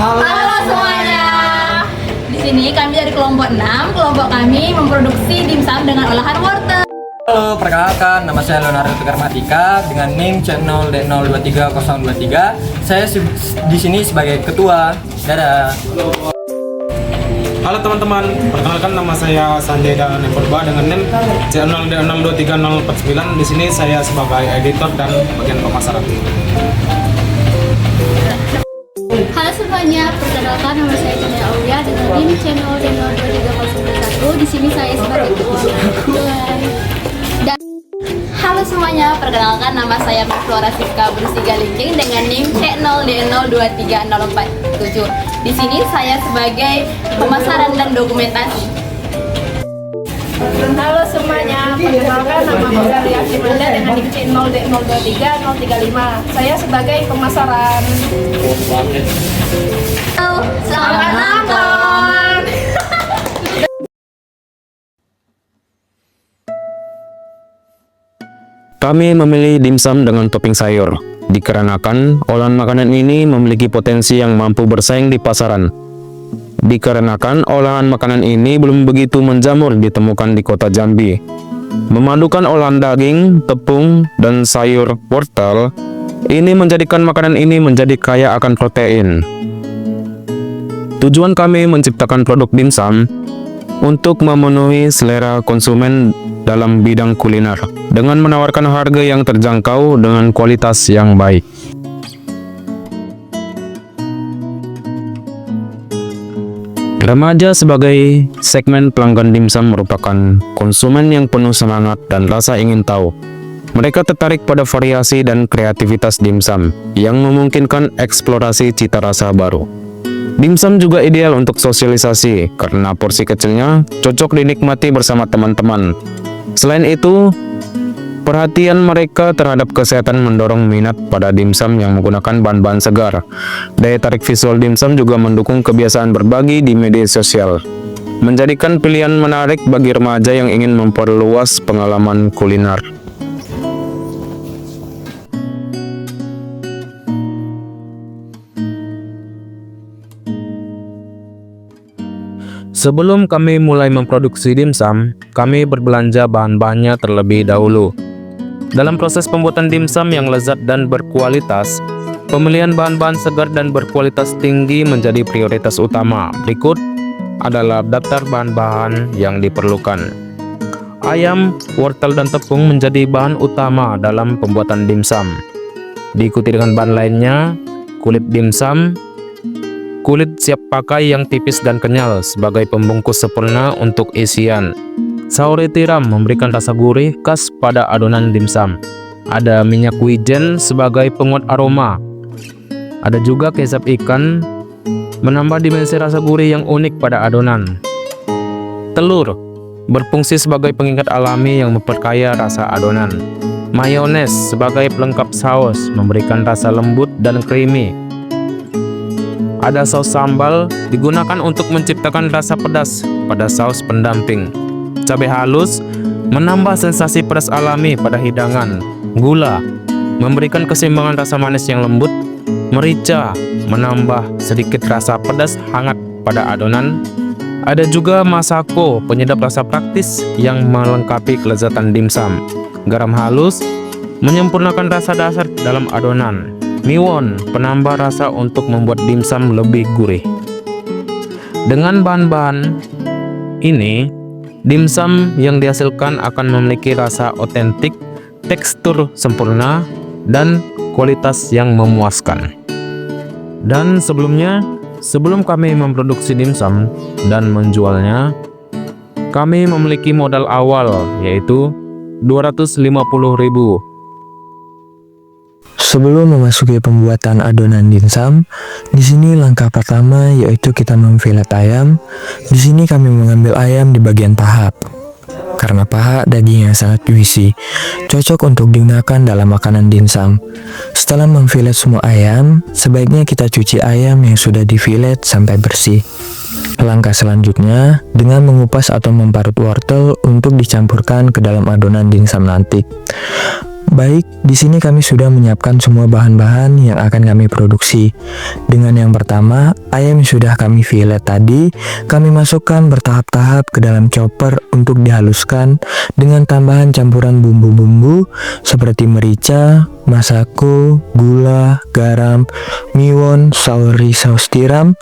Halo semuanya. Di sini kami dari kelompok 6. Kelompok kami memproduksi dimsum dengan olahan wortel. Halo, perkenalkan nama saya Leonardo Tegar Matika dengan NIM C0D0230023. Saya di sini sebagai ketua. Dadah. Halo teman-teman, perkenalkan nama saya Sanjay dan Purba dengan NIM C0D6230049. Di sini saya sebagai editor dan bagian pemasaran. Halo semuanya, perkenalkan nama saya Chandra Aulia dengan NIM channel D02301. Di sini saya sebagai ketua. Halo semuanya, perkenalkan nama saya Flora Siska Brusiga Linking dengan NIM C0D0230047. Di sini saya sebagai pemasaran dan dokumentasi. Halo semuanya, perkenalkan nama saya Ria Simanda dengan NIM C0D0230035. Saya sebagai pemasaran. Halo, selamat nonton. Kami memilih dimsum dengan topping sayur, dikarenakan olahan makanan ini memiliki potensi yang mampu bersaing di pasaran. Dikarenakan olahan makanan ini belum begitu menjamur ditemukan di kota Jambi. Memadukan olahan daging, tepung, dan sayur wortel, ini menjadikan makanan ini menjadi kaya akan protein. Tujuan kami menciptakan produk dimsum untuk memenuhi selera konsumen dalam bidang kuliner dengan menawarkan harga yang terjangkau dengan kualitas yang baik. Remaja sebagai segmen pelanggan dimsum merupakan konsumen yang penuh semangat dan rasa ingin tahu. Mereka tertarik pada variasi dan kreativitas dimsum yang memungkinkan eksplorasi cita rasa baru. Dimsum juga ideal untuk sosialisasi karena porsi kecilnya cocok dinikmati bersama teman-teman. Selain itu, perhatian mereka terhadap kesehatan mendorong minat pada dimsum yang menggunakan bahan-bahan segar. Daya tarik visual dimsum juga mendukung kebiasaan berbagi di media sosial, menjadikan pilihan menarik bagi remaja yang ingin memperluas pengalaman kuliner. Sebelum kami mulai memproduksi dimsum, kami berbelanja bahan-bahannya terlebih dahulu. Dalam proses pembuatan dimsum yang lezat dan berkualitas, pemilihan bahan-bahan segar dan berkualitas tinggi menjadi prioritas utama. Berikut adalah daftar bahan-bahan yang diperlukan. Ayam, wortel, dan tepung menjadi bahan utama dalam pembuatan dimsum. Diikuti dengan bahan lainnya, kulit dimsum, kulit siap pakai yang tipis dan kenyal sebagai pembungkus sempurna untuk isian. Sauri tiram memberikan rasa gurih khas pada adonan dimsum. Ada minyak wijen sebagai penguat aroma. Ada juga kecap ikan menambah dimensi rasa gurih yang unik pada adonan. Telur berfungsi sebagai pengingat alami yang memperkaya rasa adonan. Mayones sebagai pelengkap saus memberikan rasa lembut dan creamy. Ada saus sambal digunakan untuk menciptakan rasa pedas pada saus pendamping. Cabai halus menambah sensasi pedas alami pada hidangan. Gula memberikan keseimbangan rasa manis yang lembut. Merica menambah sedikit rasa pedas hangat pada adonan. Ada juga masako, penyedap rasa praktis yang melengkapi kelezatan dimsum. Garam halus menyempurnakan rasa dasar dalam adonan. Miwon, penambah rasa untuk membuat dimsum lebih gurih. Dengan bahan-bahan ini, dimsum yang dihasilkan akan memiliki rasa otentik, tekstur sempurna, dan kualitas yang memuaskan. Dan sebelum kami memproduksi dimsum dan menjualnya, kami memiliki modal awal yaitu 250.000. Sebelum memasuki pembuatan adonan dimsum, di sini langkah pertama yaitu kita memfilet ayam. Di sini kami mengambil ayam di bagian paha. Karena paha dagingnya sangat juicy, cocok untuk digunakan dalam makanan dimsum. Setelah memfilet semua ayam, sebaiknya kita cuci ayam yang sudah difilet sampai bersih. Langkah selanjutnya dengan mengupas atau memparut wortel untuk dicampurkan ke dalam adonan dimsum nanti. Baik, di sini kami sudah menyiapkan semua bahan-bahan yang akan kami produksi. Dengan yang pertama, ayam yang sudah kami fillet tadi, kami masukkan bertahap-tahap ke dalam chopper untuk dihaluskan dengan tambahan campuran bumbu-bumbu seperti merica, masako, gula, garam, miwon, sauri saus tiram,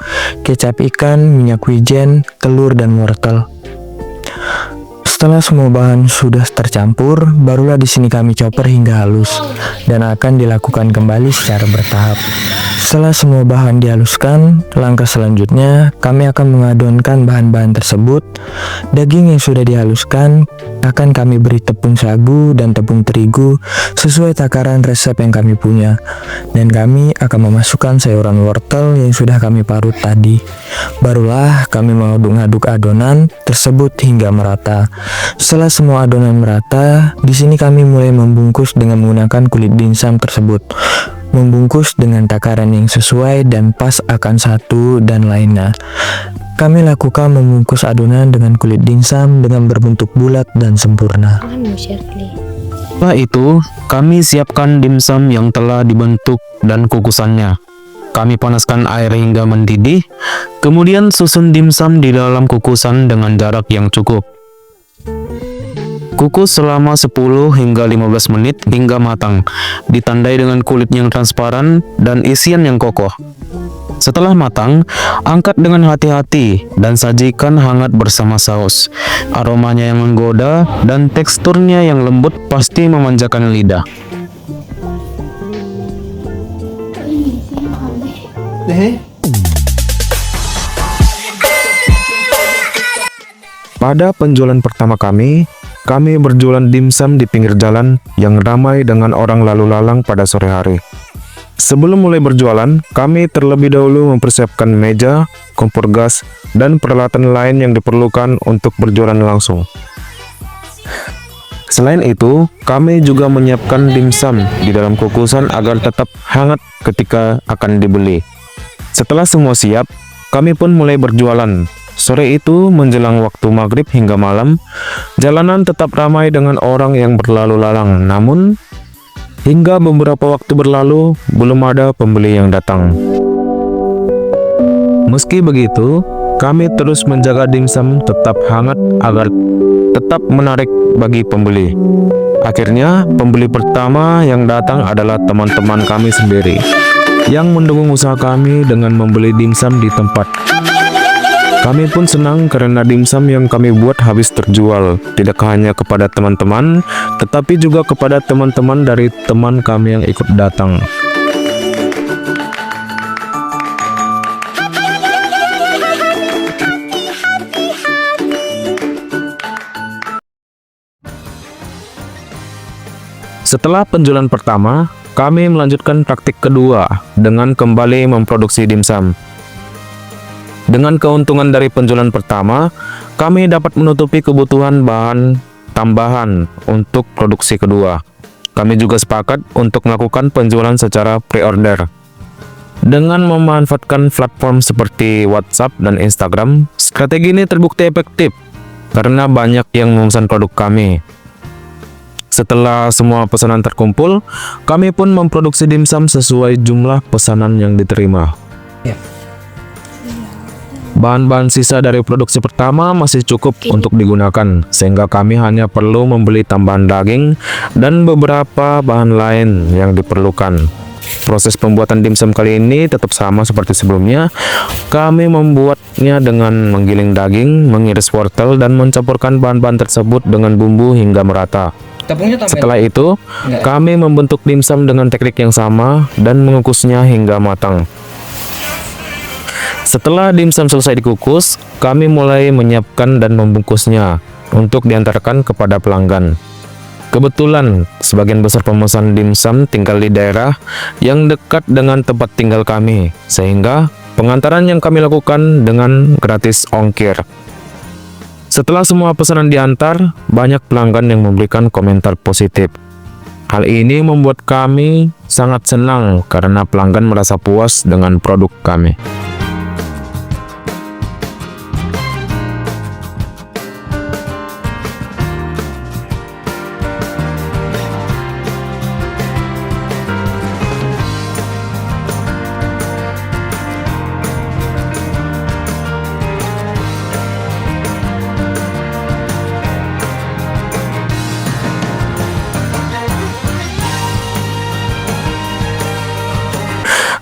kecap ikan, minyak wijen, telur, dan wortel. Setelah semua bahan sudah tercampur, barulah di sini kami chopper hingga halus dan akan dilakukan kembali secara bertahap. Setelah semua bahan dihaluskan, langkah selanjutnya kami akan mengadonkan bahan-bahan tersebut. Daging yang sudah dihaluskan akan kami beri tepung sagu dan tepung terigu sesuai takaran resep yang kami punya. Dan kami akan memasukkan sayuran wortel yang sudah kami parut tadi. Barulah kami mengaduk-aduk adonan tersebut hingga merata. Setelah semua adonan merata, di sini kami mulai membungkus dengan menggunakan kulit dimsum tersebut. Membungkus dengan takaran yang sesuai dan pas akan satu dan lainnya. Kami lakukan membungkus adonan dengan kulit dimsum dengan berbentuk bulat dan sempurna. Setelah itu, kami siapkan dimsum yang telah dibentuk dan kukusannya. Kami panaskan air hingga mendidih, kemudian susun dimsum di dalam kukusan dengan jarak yang cukup. Kukus selama 10 hingga 15 menit hingga matang, ditandai dengan kulit yang transparan dan isian yang kokoh. Setelah matang, angkat dengan hati-hati dan sajikan hangat bersama saus. Aromanya yang menggoda dan teksturnya yang lembut pasti memanjakan lidah. Pada penjualan pertama kami berjualan dimsum di pinggir jalan yang ramai dengan orang lalu lalang pada sore hari. Sebelum mulai berjualan, kami terlebih dahulu mempersiapkan meja, kompor gas, dan peralatan lain yang diperlukan untuk berjualan langsung. Selain itu, kami juga menyiapkan dimsum di dalam kukusan agar tetap hangat ketika akan dibeli. Setelah semua siap, kami pun mulai berjualan. Sore itu menjelang waktu maghrib hingga malam, jalanan tetap ramai dengan orang yang berlalu lalang. Namun, hingga beberapa waktu berlalu, belum ada pembeli yang datang. Meski begitu, kami terus menjaga dimsum tetap hangat agar tetap menarik bagi pembeli. Akhirnya, pembeli pertama yang datang adalah teman-teman kami sendiri, yang mendukung usaha kami dengan membeli dimsum di tempat. Kami pun senang karena dimsum yang kami buat habis terjual, tidak hanya kepada teman-teman, tetapi juga kepada teman-teman dari teman kami yang ikut datang. Setelah penjualan pertama, kami melanjutkan praktik kedua dengan kembali memproduksi dimsum. Dengan keuntungan dari penjualan pertama, kami dapat menutupi kebutuhan bahan tambahan untuk produksi kedua. Kami juga sepakat untuk melakukan penjualan secara pre-order. Dengan memanfaatkan platform seperti WhatsApp dan Instagram, strategi ini terbukti efektif karena banyak yang memesan produk kami. Setelah semua pesanan terkumpul, kami pun memproduksi dimsum sesuai jumlah pesanan yang diterima. Bahan-bahan sisa dari produksi pertama masih cukup untuk digunakan, sehingga kami hanya perlu membeli tambahan daging dan beberapa bahan lain yang diperlukan. Proses pembuatan dimsum kali ini tetap sama seperti sebelumnya. Kami membuatnya dengan menggiling daging, mengiris wortel, dan mencampurkan bahan-bahan tersebut dengan bumbu hingga merata. Setelah itu, kami membentuk dimsum dengan teknik yang sama dan mengukusnya hingga matang. Setelah dimsum selesai dikukus, kami mulai menyiapkan dan membungkusnya untuk diantarkan kepada pelanggan. Kebetulan, sebagian besar pemesan dimsum tinggal di daerah yang dekat dengan tempat tinggal kami, sehingga pengantaran yang kami lakukan dengan gratis ongkir. Setelah semua pesanan diantar, banyak pelanggan yang memberikan komentar positif. Hal ini membuat kami sangat senang karena pelanggan merasa puas dengan produk kami.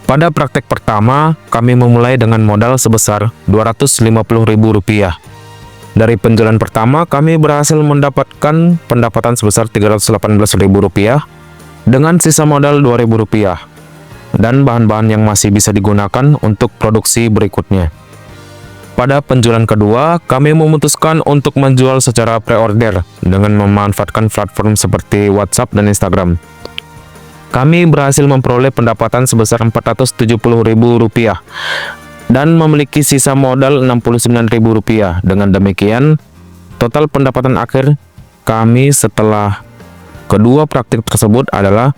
Pada praktek pertama, kami memulai dengan modal sebesar Rp250.000. Dari penjualan pertama, kami berhasil mendapatkan pendapatan sebesar Rp318.000 dengan sisa modal Rp2.000 dan bahan-bahan yang masih bisa digunakan untuk produksi berikutnya. Pada penjualan kedua, kami memutuskan untuk menjual secara pre-order dengan memanfaatkan platform seperti WhatsApp dan Instagram. Kami berhasil memperoleh pendapatan sebesar Rp470.000 dan memiliki sisa modal Rp69.000. Dengan demikian, total pendapatan akhir kami setelah kedua praktik tersebut adalah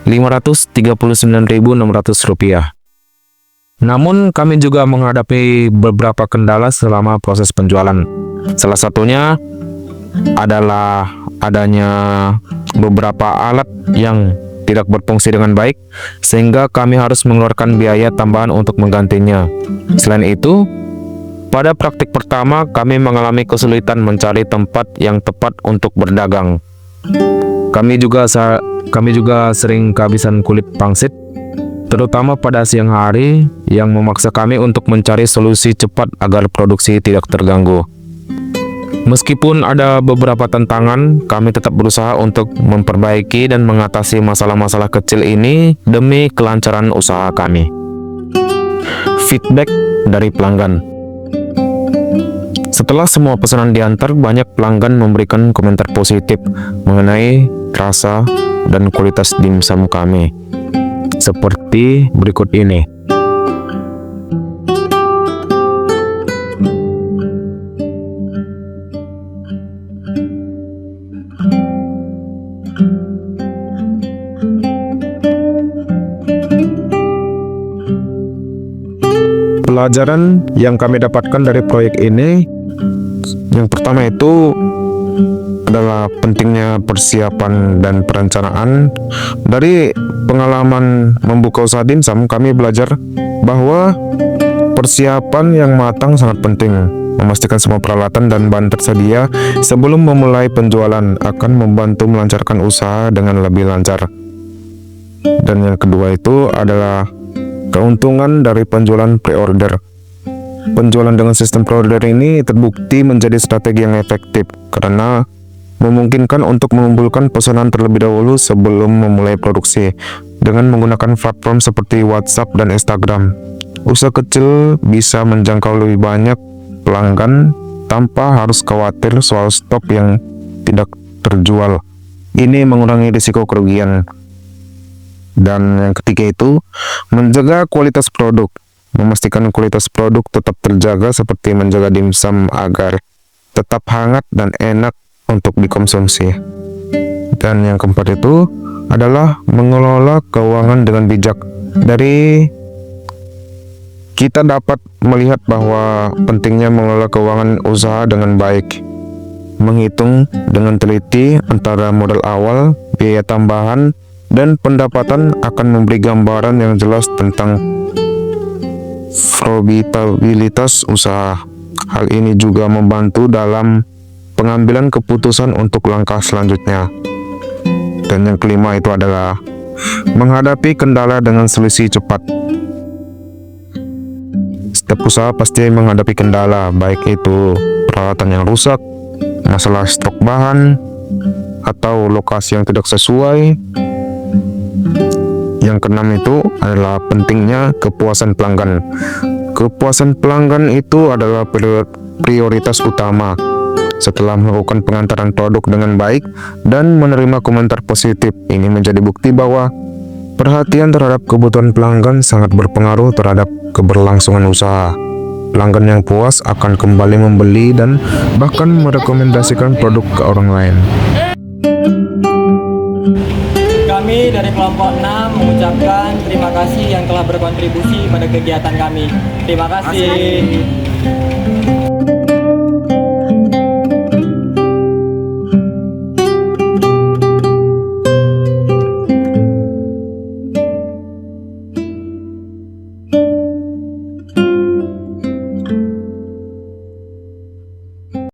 Rp539.600. Namun, kami juga menghadapi beberapa kendala selama proses penjualan. Salah satunya adalah adanya beberapa alat yang tidak berfungsi dengan baik, sehingga kami harus mengeluarkan biaya tambahan untuk menggantinya. Selain itu, pada praktik pertama kami mengalami kesulitan mencari tempat yang tepat untuk berdagang. Kami juga sering kehabisan kulit pangsit, terutama pada siang hari, yang memaksa kami untuk mencari solusi cepat agar produksi tidak terganggu. Meskipun ada beberapa tantangan, kami tetap berusaha untuk memperbaiki dan mengatasi masalah-masalah kecil ini demi kelancaran usaha kami. Feedback dari pelanggan. Setelah semua pesanan diantar, banyak pelanggan memberikan komentar positif mengenai rasa dan kualitas dimsum kami. Seperti berikut ini. Pelajaran yang kami dapatkan dari proyek ini, yang pertama itu adalah pentingnya persiapan dan perencanaan. Dari pengalaman membuka usaha dimsum, kami belajar bahwa persiapan yang matang sangat penting. Memastikan semua peralatan dan bahan tersedia sebelum memulai penjualan akan membantu melancarkan usaha dengan lebih lancar. Dan yang kedua itu adalah keuntungan dari penjualan pre-order. Penjualan dengan sistem pre-order ini terbukti menjadi strategi yang efektif karena memungkinkan untuk mengumpulkan pesanan terlebih dahulu sebelum memulai produksi. Dengan menggunakan platform seperti WhatsApp dan Instagram, usaha kecil bisa menjangkau lebih banyak pelanggan tanpa harus khawatir soal stok yang tidak terjual. Ini mengurangi risiko kerugian. Dan yang ketiga itu, menjaga kualitas produk. Memastikan kualitas produk tetap terjaga seperti menjaga dimsum agar tetap hangat dan enak untuk dikonsumsi. Dan yang keempat itu adalah mengelola keuangan dengan bijak. Dari kita dapat melihat bahwa pentingnya mengelola keuangan usaha dengan baik. Menghitung dengan teliti antara modal awal, biaya tambahan, dan pendapatan akan memberi gambaran yang jelas tentang profitabilitas usaha. Hal ini juga membantu dalam pengambilan keputusan untuk langkah selanjutnya. Dan yang kelima itu adalah menghadapi kendala dengan solusi cepat. Setiap usaha pasti menghadapi kendala, baik itu peralatan yang rusak, masalah stok bahan, atau lokasi yang tidak sesuai. Yang keenam itu adalah pentingnya kepuasan pelanggan. Kepuasan pelanggan itu adalah prioritas utama. Setelah melakukan pengantaran produk dengan baik dan menerima komentar positif, ini menjadi bukti bahwa perhatian terhadap kebutuhan pelanggan sangat berpengaruh terhadap keberlangsungan usaha. Pelanggan yang puas akan kembali membeli dan bahkan merekomendasikan produk ke orang lain. Kami dari kelompok 6 mengucapkan terima kasih yang telah berkontribusi pada kegiatan kami. Terima kasih.